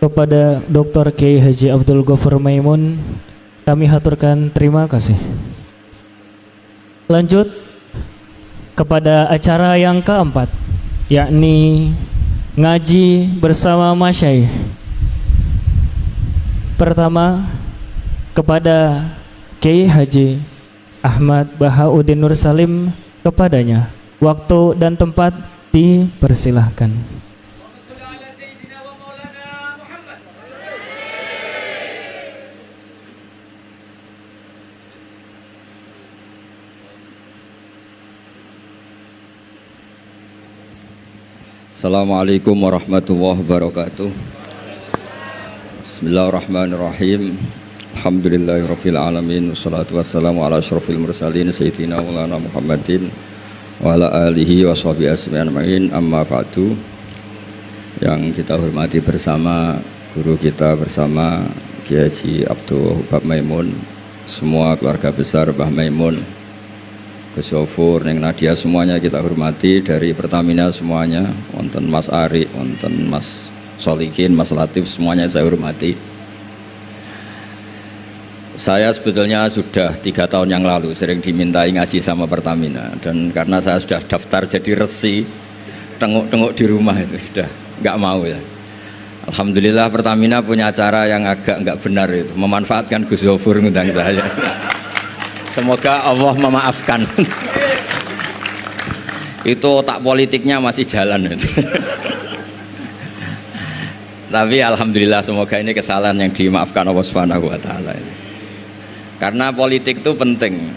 Kepada Dr. Kiai Haji Abdul Ghaffar Maimun kami haturkan terima kasih. Lanjut kepada acara yang keempat, yakni ngaji bersama Masyaikh. Pertama, kepada Kiai Haji Ahmad Bahauddin Nur Salim, kepadanya waktu dan tempat dipersilahkan. Assalamualaikum warahmatullahi wabarakatuh. Bismillahirrahmanirrahim. Alhamdulillahirabbil alamin wassalatu wassalamu ala asyrofil mursalin sayyidina maulana Muhammadin wa ala alihi washabihi ajmain. Amma ba'du. Yang kita hormati bersama guru kita bersama Kiai Haji Abdul Ghaffar Maimun, semua keluarga besar Mbah Maimun, Gus Sofur, Neng Nadia, semuanya kita hormati, dari Pertamina semuanya, wonten Mas Ari, wonten Mas Solikin, Mas Latif, semuanya saya hormati. Saya sebetulnya sudah 3 tahun yang lalu sering dimintai ngaji sama Pertamina, dan karena saya sudah daftar jadi resi, tengok-tengok di rumah itu sudah nggak mau ya. Alhamdulillah Pertamina punya cara yang agak nggak benar itu, memanfaatkan Gus Sofur ngundang saya. Semoga Allah memaafkan. Itu otak politiknya masih jalan. Tapi alhamdulillah semoga ini kesalahan yang dimaafkan Allah Subhanahu wa taala. Karena politik itu penting.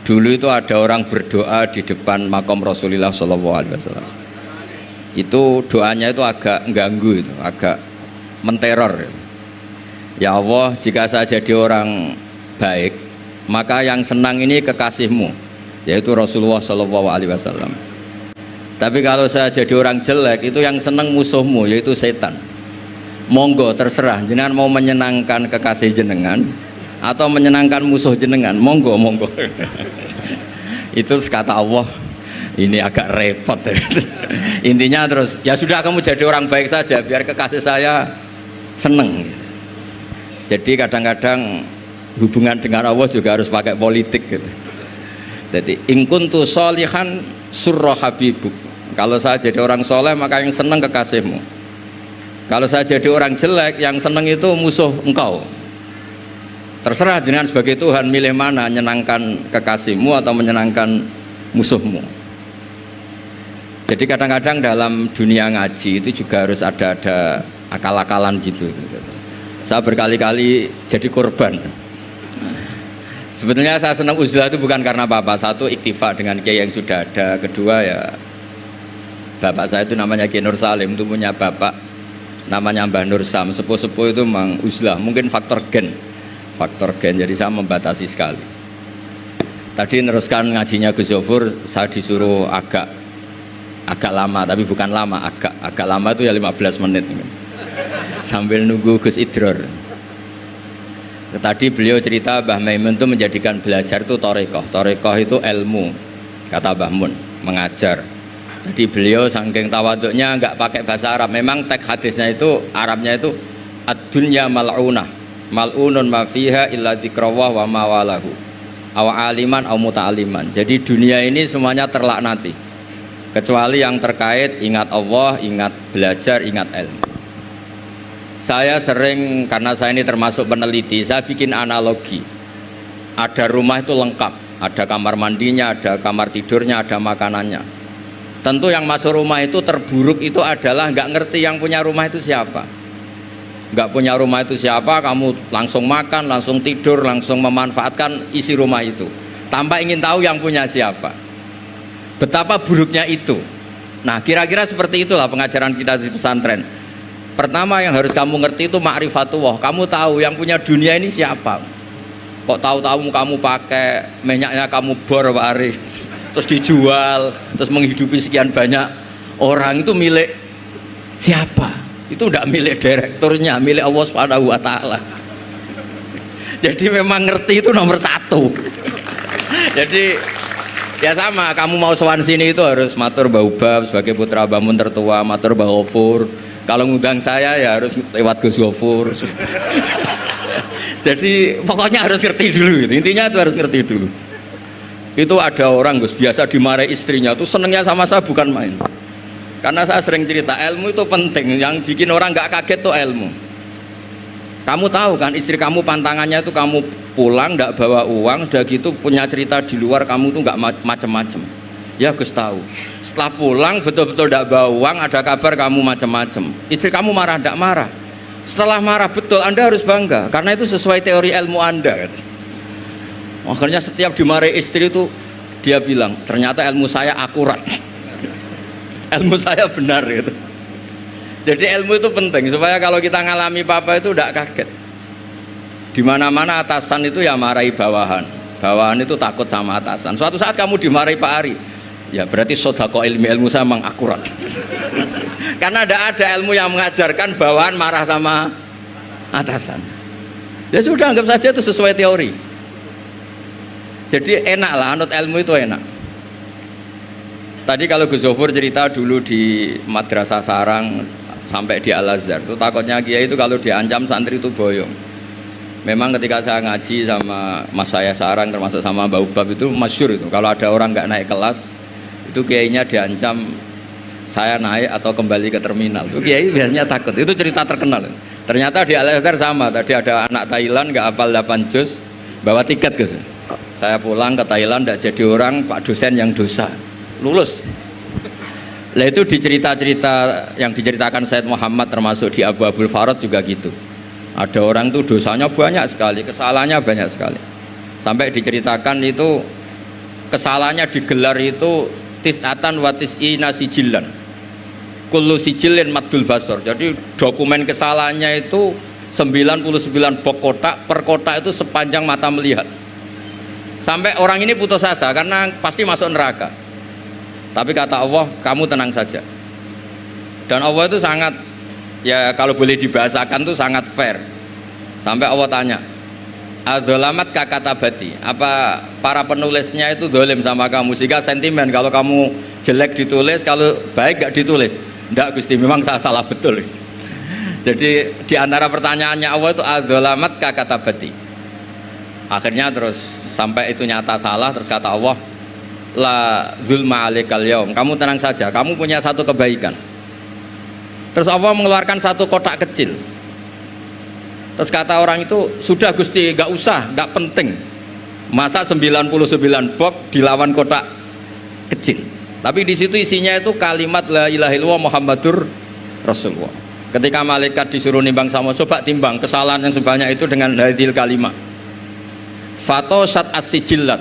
Dulu itu ada orang berdoa di depan makam Rasulullah SAW. Itu doanya itu agak mengganggu, itu agak menteror. Ya Allah, jika saya jadi orang baik, maka yang senang ini kekasihmu, yaitu Rasulullah SAW. Tapi kalau saya jadi orang jelek, itu yang senang musuhmu, yaitu setan. Monggo terserah, jenengan mau menyenangkan kekasih jenengan atau menyenangkan musuh jenengan, monggo monggo. Itu kata Allah, ini agak repot. Intinya terus, ya sudah kamu jadi orang baik saja, biar kekasih saya seneng. Jadi kadang-kadang hubungan dengan Allah juga harus pakai politik gitu. Jadi in kuntu sholihan surra habibuk. Kalau saya jadi orang soleh maka yang senang kekasihmu. Kalau saya jadi orang jelek yang senang itu musuh engkau. Terserah jenengan sebagai Tuhan milih mana, menyenangkan kekasihmu atau menyenangkan musuhmu. Jadi kadang-kadang dalam dunia ngaji itu juga harus ada akal-akalan gitu. Saya berkali-kali jadi korban. Sebetulnya saya senang uzlah itu bukan karena apa-apa. Satu, iktifa dengan kiai yang sudah ada. Kedua, ya bapak saya itu namanya Kiai Nur Salim, itu punya bapak namanya Mbah Nur Sam. Sepuh-sepuh itu memang uzlah. Mungkin faktor gen, jadi saya membatasi sekali. Tadi neruskan ngajinya Gus Sofur, saya disuruh agak lama, tapi bukan lama, agak lama itu ya 15 menit sambil nunggu Gus Idror. Tadi beliau cerita Mbah Maimun itu menjadikan belajar itu Torekoh itu ilmu, kata Mbah Mun, mengajar. Jadi beliau saking tawaduknya nggak pakai bahasa Arab. Memang teks hadisnya itu Arabnya itu ad-dunya mal'unah, mal'unun ma fiha illa dzikrawah wa ma walahu, aw aliman aw muta'aliman. Jadi dunia ini semuanya terlaknati kecuali yang terkait ingat Allah, ingat belajar, ingat ilmu. Saya sering, karena saya ini termasuk peneliti, saya bikin analogi. Ada rumah itu lengkap, ada kamar mandinya, ada kamar tidurnya, ada makanannya. Tentu yang masuk rumah itu terburuk itu adalah nggak ngerti yang punya rumah itu siapa. Nggak punya rumah itu siapa, kamu langsung makan, langsung tidur, langsung memanfaatkan isi rumah itu, tanpa ingin tahu yang punya siapa. Betapa buruknya itu. Nah, kira-kira seperti itulah pengajaran kita di pesantren. Pertama yang harus kamu ngerti itu ma'rifatullah. Kamu tahu yang punya dunia ini siapa. Kok tahu-tahu kamu pakai minyaknya kamu bor Pak Ari, terus dijual, terus menghidupi sekian banyak orang, itu milik siapa? Itu tidak milik direkturnya, milik Allah Subhanahu wa taala. Jadi memang ngerti itu nomor 1. Jadi ya sama, kamu mau sowan sini itu harus matur Mbah Ubab sebagai putra Mbah Mun tertua, matur Mbah Ghafur, Kalau ngundang saya ya harus lewat Gus Gofur. Jadi pokoknya harus ngerti dulu gitu. Intinya itu harus ngerti dulu. Itu ada orang Gus biasa dimarahi istrinya tuh senengnya sama saya bukan main. Karena saya sering cerita ilmu itu penting. Yang bikin orang nggak kaget tuh ilmu. Kamu tahu kan istri kamu pantangannya itu kamu pulang nggak bawa uang, udah gitu punya cerita di luar kamu tuh nggak macem-macem. Ya Gus tahu. Setelah pulang betul-betul tidak bawa uang, ada kabar kamu macam-macam. Istri kamu marah, tidak marah. Setelah marah betul, Anda harus bangga karena itu sesuai teori ilmu Anda. Akhirnya setiap dimarahi istri itu dia bilang, ternyata ilmu saya akurat, ilmu saya benar gitu. Jadi ilmu itu penting supaya kalau kita ngalami apa itu tidak kaget. Di mana-mana atasan itu ya marahi bawahan, bawahan itu takut sama atasan. Suatu saat kamu dimarahi Pak Ari, ya berarti sodako ilmu saya memang akurat. Karena ada ilmu yang mengajarkan bawahan marah sama atasan. Ya sudah anggap saja itu sesuai teori. Jadi enak lah anut ilmu itu enak. Tadi kalau Gus Zofur cerita dulu di Madrasah Sarang sampai di Al-Azhar itu takutnya kiai itu kalau diancam santri itu boyong. Memang ketika saya ngaji sama mas saya Sarang termasuk sama Mbak Ubab itu masyhur itu kalau ada orang nggak naik kelas itu kiainya diancam saya naik atau kembali ke terminal. Itu kiai biasanya takut. Itu cerita terkenal. Ternyata di Al-Azhar sama. Tadi ada anak Thailand nggak hafal 8 juz bawa tiket Gus. Saya pulang ke Thailand tidak jadi orang, Pak dosen yang dosa. Lulus. Lah itu di cerita-cerita yang diceritakan Said Muhammad termasuk di Abu Abdul Farad juga gitu. Ada orang tuh dosanya banyak sekali, kesalahannya banyak sekali. Sampai diceritakan itu kesalahannya digelar itu tis'atan wa tis'ina sijillan. Kullu sijillin maddul basor. Jadi dokumen kesalahannya itu 99 box kotak, per kotak itu sepanjang mata melihat. Sampai orang ini putus asa karena pasti masuk neraka. Tapi kata Allah, kamu tenang saja. Dan Allah itu sangat, ya kalau boleh dibahasakan itu sangat fair. Sampai Allah tanya, adzolamat kakatabati, apa para penulisnya itu dolim sama kamu sehingga sentimen kalau kamu jelek ditulis, kalau baik gak ditulis. Enggak Gusti, memang saya salah betul. Jadi diantara pertanyaannya Allah itu adzolamat kakatabati. Akhirnya terus sampai itu nyata salah, terus kata Allah, la zulma alaikal yaum, kamu tenang saja, kamu punya satu kebaikan. Terus Allah mengeluarkan satu kotak kecil. Terus kata orang itu, sudah Gusti, gak usah, gak penting. Masa 99 box dilawan kotak kecil. Tapi di situ isinya itu kalimat la ilaha illallah Muhammadur Rasulullah. Ketika malaikat disuruh nimbang sama, coba timbang kesalahan yang sebanyak itu dengan hadil kalimat. Fatosat as-sijillat.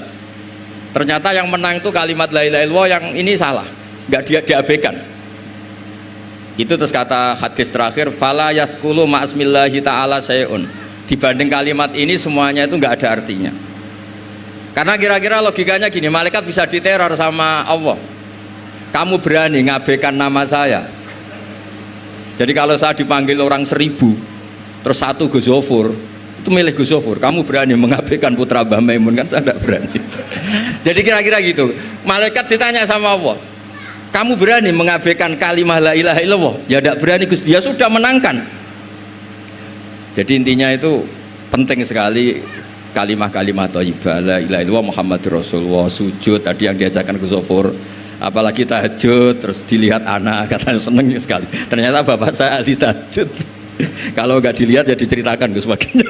Ternyata yang menang itu kalimat la ilaha illallah, yang ini salah, nggak diabaikan. Itu terus kata hadis terakhir, fala yaskulu ma'asmillahi ta'ala sayun. Dibanding kalimat ini semuanya itu nggak ada artinya. Karena kira-kira logikanya gini, malaikat bisa diteror sama Allah. Kamu berani ngabaikan nama saya. Jadi kalau saya dipanggil orang 1000, terus satu Gus Zofur, itu milih Gus Zofur, kamu berani mengabaikan putra Mbah Maimun, kan saya tidak berani. Jadi kira-kira gitu. Malaikat ditanya sama Allah, kamu berani mengabaikan kalimah la ilaha illallah? Ya tidak berani Gus, dia sudah menangkan. Jadi intinya itu penting sekali kalimah-kalimah thayyibah la ilaha illallah Muhammadur Rasulullah. Sujud tadi yang diajarkan Gus Zofur, apalagi tahajud, terus dilihat anak, katanya seneng sekali. Ternyata bapak saya ahli tahajud. Kalau nggak dilihat ya diceritakan Gus baginya.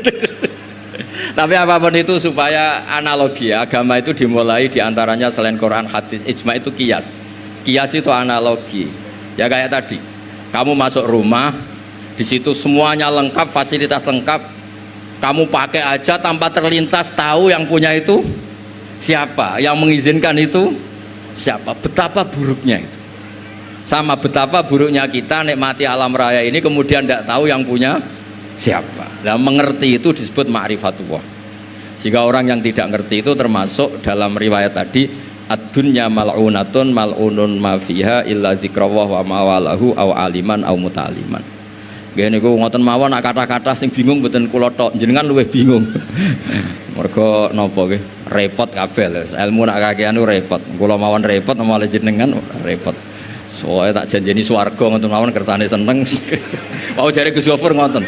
Tapi apapun itu supaya analogi ya, agama itu dimulai diantaranya selain Quran, hadis, ijma itu kias. Kias itu analogi. Ya kayak tadi, kamu masuk rumah, di situ semuanya lengkap, fasilitas lengkap, kamu pakai aja tanpa terlintas tahu yang punya itu siapa, yang mengizinkan itu siapa. Betapa buruknya itu. Sama betapa buruknya kita nikmati alam raya ini kemudian tidak tahu yang punya siapa. Nah, mengerti itu disebut ma'rifatullah. Sehingga orang yang tidak ngerti itu termasuk dalam riwayat tadi, ad-dunya mal'unatun mal'unun ma fiha illa dzikrawah wa mawalahu aw aliman aw muta'aliman. Nggih niku ngoten mawon, nak kata-kata sing bingung mboten kula tok, jenengan luwih bingung. Mergo napa nggih? Repot kabeh. Ilmu nak kakean repot. Kula mawon repot malah jenengan repot. Soalnya tak janjeni swarga ngoten mawon kersane seneng. Mau jare Gus Gofur ngoten.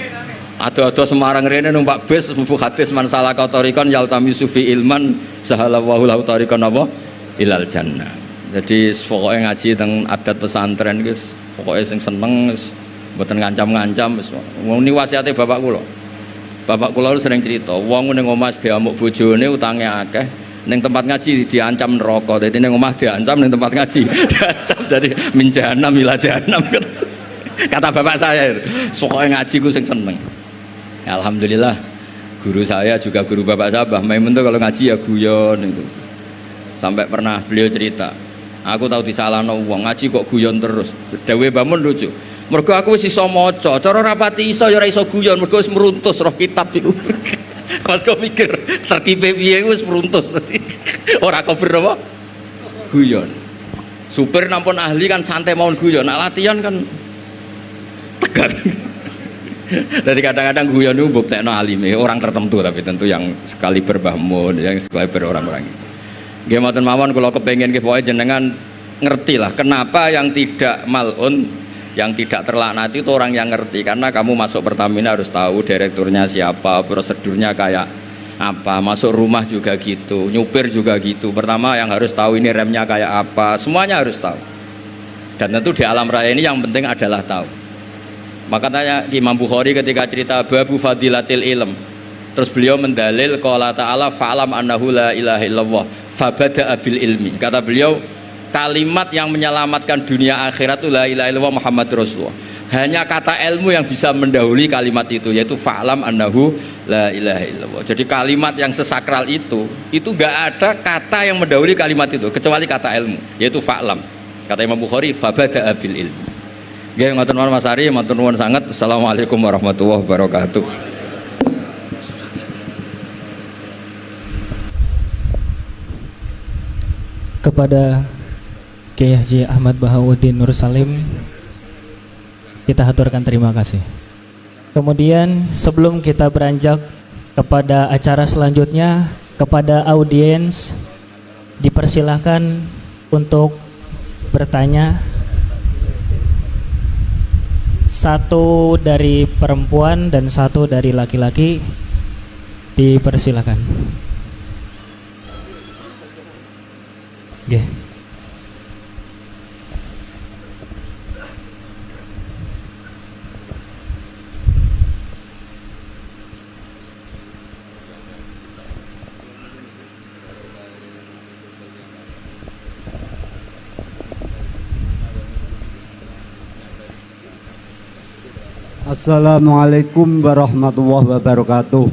Ado-ado Semarang rene numpak bis mlebu hadis man salaka tariqan yaltamisu fi ilman sahalallahu lahu tariqan apa ilal jannah. Jadi pokoke ngaji teng adat pesantren guys, pokoke sing seneng wis mboten ngancam-ngancam wis. Wong ni wasiate bapak kula. Bapak kula sering cerita, wong ning omah diamuk bojone utange akeh, ning tempat ngaji diancam neraka. Dadi ning omah diancam, ning tempat ngaji diancam. Jadi min jahanam ila jahanam. Kata bapak saya, pokoke ngaji ku sing seneng. Alhamdulillah guru saya juga guru bapak saya Mbah Maimun tuh kalau ngaji ya guyon itu. Sampai pernah beliau cerita, aku tahu disalahno wong ngaji kok guyon terus. Dawe Mbah Mun lucu. Mergo aku wis iso maca, cara rapati iso ya ora iso guyon, mergo wis meruntus roh kitab iku. Mas kok mikir tertibe piye wis meruntus. Ora kober apa? Guyon. Supir nampun ahli kan santai mawon guyon, nak latihan kan tegar. Dari kadang-kadang guyon itu buktekno alime orang tertentu, tapi tentu yang sekali Mbah Mun, yang sekali orang-orang itu. Nggih mboten mawon kula kepengin nggih pokoke jenengan ngerti lah kenapa yang tidak malun, yang tidak terlaknati itu orang yang ngerti. Karena kamu masuk Pertamina harus tahu direkturnya siapa, prosedurnya kayak apa, masuk rumah juga gitu, nyupir juga gitu. Pertama yang harus tahu ini remnya kayak apa, semuanya harus tahu. Dan tentu di alam raya ini yang penting adalah tahu. Makanya Imam Bukhari ketika cerita babu fadilatil ilm, terus beliau mendalil qala ta'ala fa'lam annahu la ilaha illallah fabada'a bil ilmi. Kata beliau kalimat yang menyelamatkan dunia akhirat itu la ilaha illallah Muhammad Rasulullah. Hanya kata ilmu yang bisa mendahului kalimat itu, yaitu fa'lam annahu la ilaha illallah. Jadi kalimat yang sesakral itu gak ada kata yang mendahului kalimat itu kecuali kata ilmu, yaitu fa'lam. Kata Imam Bukhari fabada'a bil ilmi. Nggih ngoten mawon Mas Ari, matur nuwun sanget. Assalamualaikum warahmatullahi wabarakatuh. Kepada Kiai Haji Ahmad Bahauddin Nur Salim kita haturkan terima kasih. Kemudian sebelum kita beranjak kepada acara selanjutnya, kepada audiens dipersilahkan untuk bertanya. Satu dari perempuan dan satu dari laki-laki dipersilahkan. Oke. Assalamualaikum warahmatullahi wabarakatuh.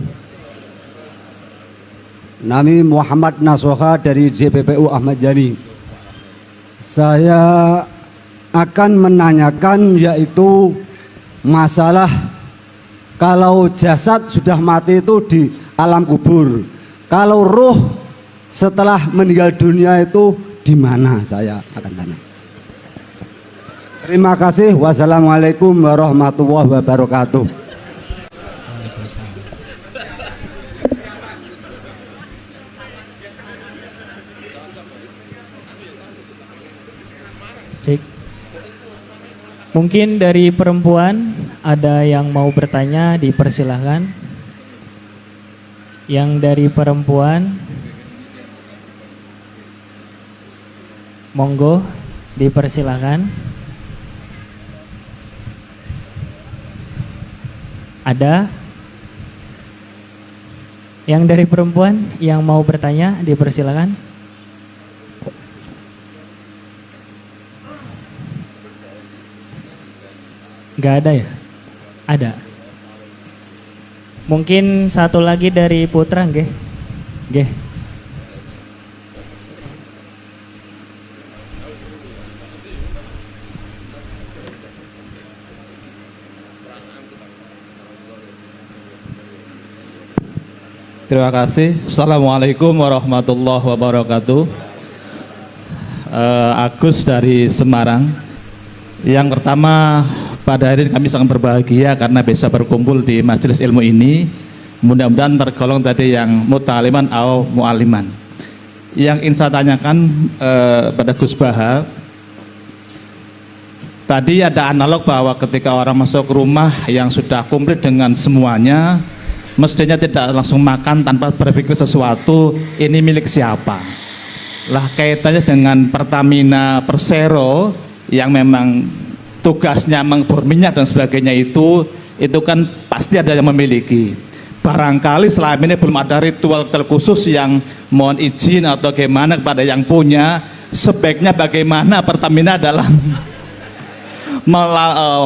Nami Muhammad Nasoha dari JPPU Ahmad Yani. Saya akan menanyakan yaitu masalah kalau jasad sudah mati itu di alam kubur, kalau ruh setelah meninggal dunia itu di mana, saya akan tanya. Terima kasih. Wassalamualaikum warahmatullahi wabarakatuh. Cek. Mungkin dari perempuan ada yang mau bertanya, dipersilahkan. Yang dari perempuan, monggo dipersilahkan. Ada yang dari perempuan yang mau bertanya, dipersilakan. Gak ada ya? Ada. Mungkin satu lagi dari putra, nggih. Nggih. Terima kasih. Assalamualaikum warahmatullahi wabarakatuh. Agus dari Semarang. Yang pertama, pada hari ini kami sangat berbahagia karena bisa berkumpul di majelis ilmu ini. Mudah-mudahan tergolong tadi yang muta'aliman atau mu'aliman. Yang ingin saya tanyakan pada Gus Baha, Tadi ada analog bahwa ketika orang masuk rumah yang sudah komplit dengan semuanya, mestinya tidak langsung makan tanpa berpikir sesuatu, ini milik siapa. Lah kaitannya dengan Pertamina Persero yang memang tugasnya mengbor minyak dan sebagainya itu kan pasti ada yang memiliki. Barangkali selama ini belum ada ritual khusus yang mohon izin atau bagaimana kepada yang punya, sebaiknya bagaimana Pertamina dalam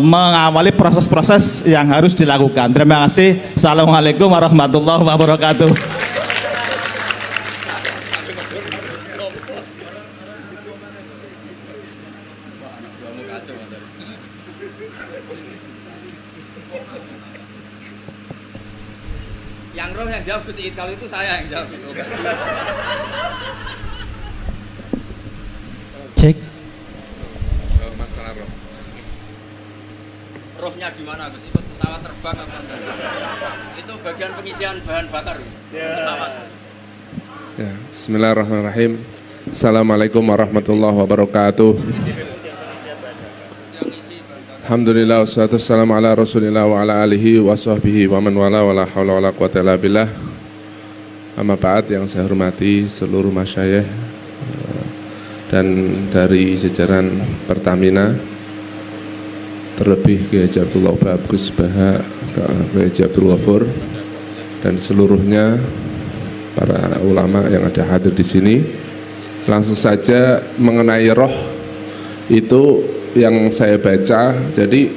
mengawali proses-proses yang harus dilakukan. Terima kasih. Assalamualaikum warahmatullahi wabarakatuh. Yang roh yang jawab Gus Iid, kalau itu saya yang jawab. Cek. Masalah roh. Rohnya di mana Gus? Ikut pesawat terbang apa? Itu bagian pengisian bahan bakar Gus. Pesawat. Ya, bismillahirrahmanirrahim. Assalamualaikum warahmatullahi wabarakatuh. Alhamdulillah wassalatu wassalamu ala Rasulillah wa ala alihi wa sahbihi wa man wala wala haula wala quwata illa billah. Amma ba'd, yang saya hormati seluruh masyayikh dan dari jajaran Pertamina, terlebih Kiai Haji Abdullah Bagus Baha, Kiai Haji Abdul Ghafur, dan seluruhnya para ulama yang ada hadir di sini. Langsung saja mengenai roh itu yang saya baca. Jadi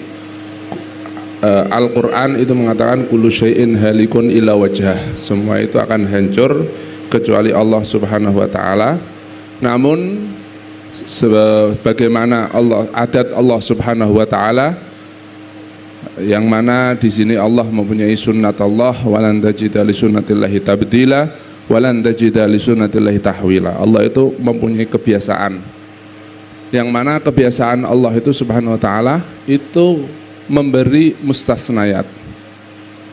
Al-Quran itu mengatakan kullu syai'in halikun illa wajhah, semua itu akan hancur kecuali Allah Subhanahu wa taala. Namun sebagaimana adat Allah Subhanahu wa taala, yang mana di sini Allah mempunyai sunnat Allah, walan tajida li sunnatillahi tabdila walan tajida li sunnatillahi tahwila. Allah itu mempunyai kebiasaan, yang mana kebiasaan Allah itu Subhanahu wa taala itu memberi mustasnayat.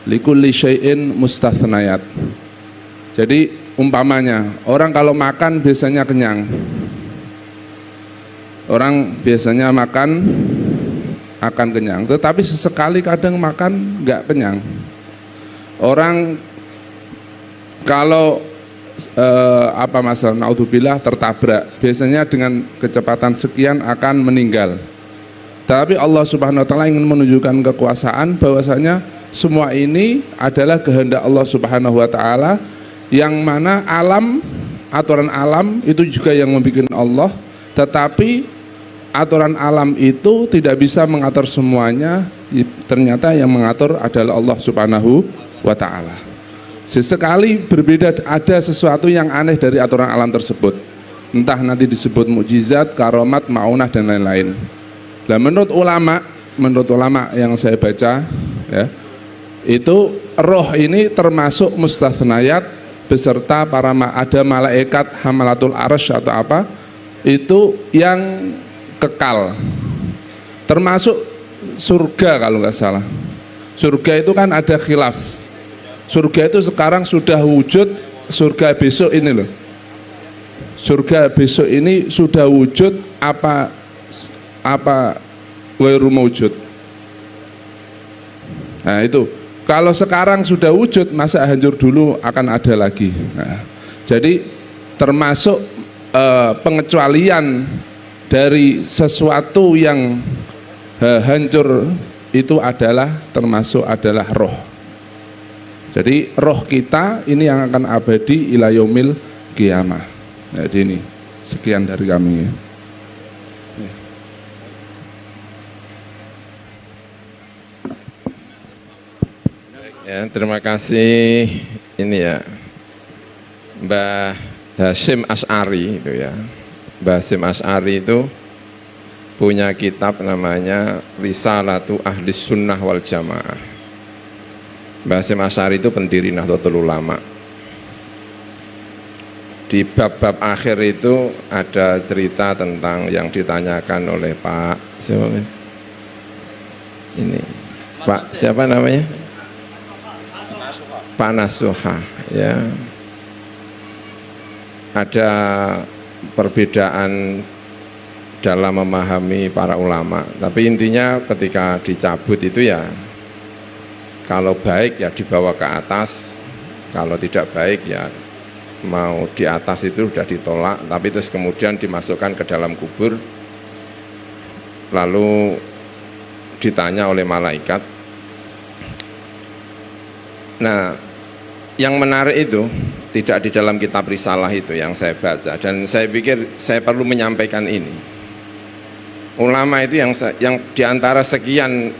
Likulli syai'in mustasnayat. Jadi umpamanya orang kalau makan biasanya kenyang. Orang biasanya makan akan kenyang, tetapi sesekali kadang makan nggak kenyang. Orang kalau masalah naudzubillah tertabrak, biasanya dengan kecepatan sekian akan meninggal. Tapi Allah Subhanahu wa taala ingin menunjukkan kekuasaan bahwasanya semua ini adalah kehendak Allah Subhanahu wa taala, yang mana aturan alam itu juga yang membuat Allah, tetapi aturan alam itu tidak bisa mengatur semuanya. Ternyata yang mengatur adalah Allah Subhanahu wa taala. Sesekali berbeda, ada sesuatu yang aneh dari aturan alam tersebut, entah nanti disebut mukjizat, karomat, maunah dan lain-lain. Nah, menurut ulama yang saya baca ya, itu roh ini termasuk mustathnayat beserta ada malaikat hamalatul arsy atau apa, itu yang kekal, termasuk surga kalau nggak salah. Surga itu kan ada khilaf. Surga itu sekarang sudah wujud, surga besok ini loh. Surga besok ini sudah wujud apa ghairu mawjud. Nah itu, kalau sekarang sudah wujud, masa hancur dulu akan ada lagi. Nah, jadi termasuk pengecualian dari sesuatu yang hancur itu termasuk adalah roh. Jadi roh kita ini yang akan abadi ila yaumil qiyamah. Jadi ini sekian dari kami ya. Ya, terima kasih ini ya Mbah Hasyim Asy'ari itu ya. Mbah Hasyim Asy'ari itu punya kitab namanya Risalatu Ahli Sunnah wal Jamaah. Mbah Hasyim Asy'ari itu pendiri Nahdlatul Ulama. Di bab-bab akhir itu ada cerita tentang yang ditanyakan oleh Pak siapa namanya? Pak Nasuha ya. Ada perbedaan dalam memahami para ulama. Tapi intinya ketika dicabut itu ya, kalau baik ya dibawa ke atas, kalau tidak baik ya mau di atas itu sudah ditolak, tapi terus kemudian dimasukkan ke dalam kubur, lalu ditanya oleh malaikat. Nah, yang menarik itu tidak di dalam kitab risalah itu yang saya baca, dan saya pikir saya perlu menyampaikan ini. Ulama itu yang diantara sekian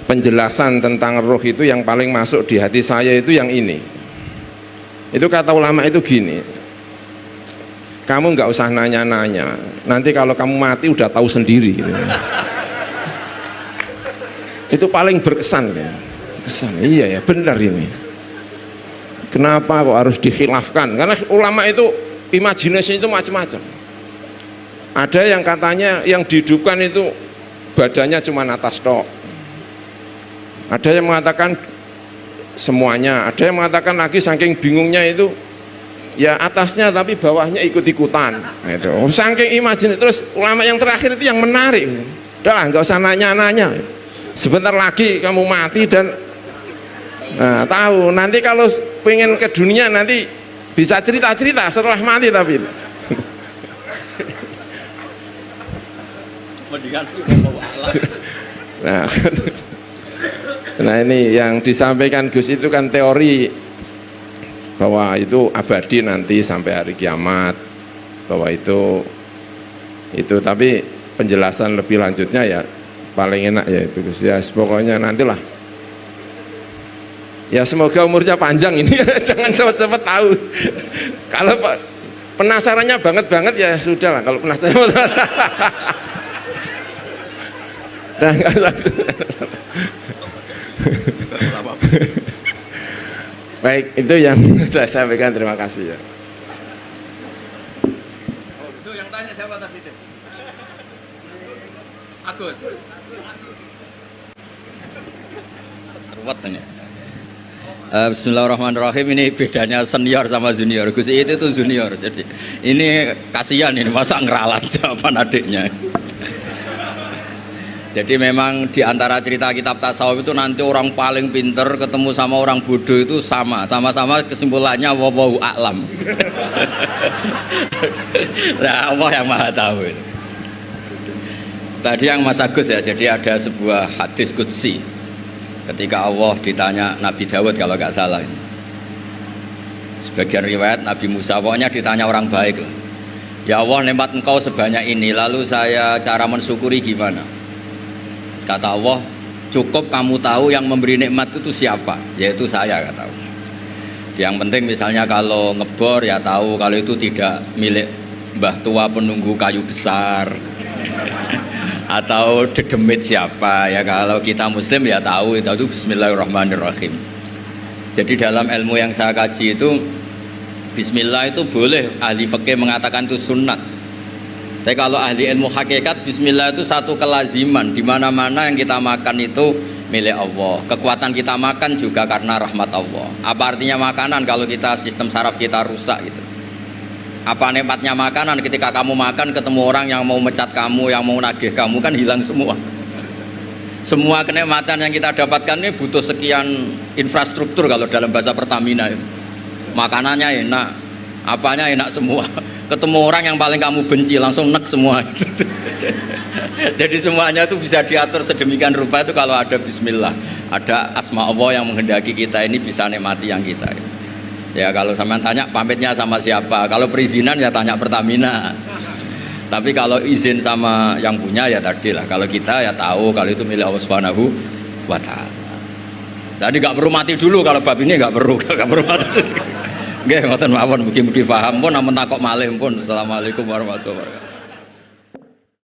penjelasan tentang roh itu yang paling masuk di hati saya itu yang ini. Itu kata ulama itu gini, kamu nggak usah nanya-nanya, nanti kalau kamu mati udah tahu sendiri gitu. Itu paling berkesan ya. Kesan, iya ya benar ini. Kenapa kok harus dikhilafkan? Karena ulama itu imajinasi itu macam-macam. Ada yang katanya yang dihidupkan itu badannya cuma atas tok. Ada yang mengatakan semuanya. Ada yang mengatakan lagi saking bingungnya itu ya atasnya tapi bawahnya ikut-ikutan. Itu saking imajinasi. Terus ulama yang terakhir itu yang menarik. Udahlah nggak usah nanya-nanya. Sebentar lagi kamu mati dan nah, tahu nanti kalau pengen ke dunia nanti bisa cerita-cerita setelah mati tapi nah ini yang disampaikan Gus itu kan teori bahwa itu abadi nanti sampai hari kiamat, bahwa itu tapi penjelasan lebih lanjutnya ya paling enak ya itu Gus ya, pokoknya nantilah ya, semoga umurnya panjang ini jangan cepat-cepat tahu. Kalau penasarannya banget ya sudah lah, kalau penasaran nah, baik, itu yang saya sampaikan, terima kasih ya. Itu yang tanya siapa tadi itu? Agus. Seruat tanya. Bismillahirrahmanirrahim. Ini bedanya senior sama junior. Gus itu junior. Jadi ini kasihan ini masa ngeralat jawaban adiknya. Jadi memang di antara cerita kitab tasawuf itu nanti orang paling pinter ketemu sama orang bodoh itu sama-sama kesimpulannya wallahu a'lam. Nah, Allah yang maha tahu itu. Tadi yang Mas Agus ya, jadi ada sebuah hadis qudsi ketika Allah ditanya Nabi Dawud kalau nggak salah, sebagian riwayat Nabi Musa, pokoknya ditanya orang baik lah, ya Allah nikmat engkau sebanyak ini, lalu saya cara mensyukuri gimana? Kata Allah, cukup kamu tahu yang memberi nikmat itu siapa, yaitu saya, kata Allah. Yang penting misalnya kalau ngebor ya tahu kalau itu tidak milik mbah tua penunggu kayu besar atau dedemit siapa ya, kalau kita muslim ya tahu itu bismillahirrahmanirrahim. Jadi dalam ilmu yang saya kaji itu bismillah itu boleh, ahli fikih mengatakan itu sunnat. Tapi kalau ahli ilmu hakikat bismillah itu satu kelaziman, di mana-mana yang kita makan itu milik Allah. Kekuatan kita makan juga karena rahmat Allah. Apa artinya makanan kalau kita sistem saraf kita rusak gitu? Apa nikmatnya makanan ketika kamu makan ketemu orang yang mau mecat kamu, yang mau nagih kamu, kan hilang semua. Semua kenikmatan yang kita dapatkan ini butuh sekian infrastruktur kalau dalam bahasa Pertamina itu. Makanannya enak, apanya enak semua. Ketemu orang yang paling kamu benci langsung nek semua. Jadi semuanya itu bisa diatur sedemikian rupa itu kalau ada bismillah, ada asma Allah yang menghendaki kita ini bisa nikmati yang kita. Ya kalau sampean tanya pamitnya sama siapa, kalau perizinan ya tanya Pertamina. Tapi kalau izin sama yang punya ya tadi lah, kalau kita ya tahu kalau itu milik Allah Subhanahu wa taala. Jadi nggak perlu mati dulu kalau bab ini nggak perlu mati dulu. Nggih, ngoten mawon, mugi-mugi paham pun, namun takok malih pun. Assalamualaikum warahmatullahi wabarakatuh.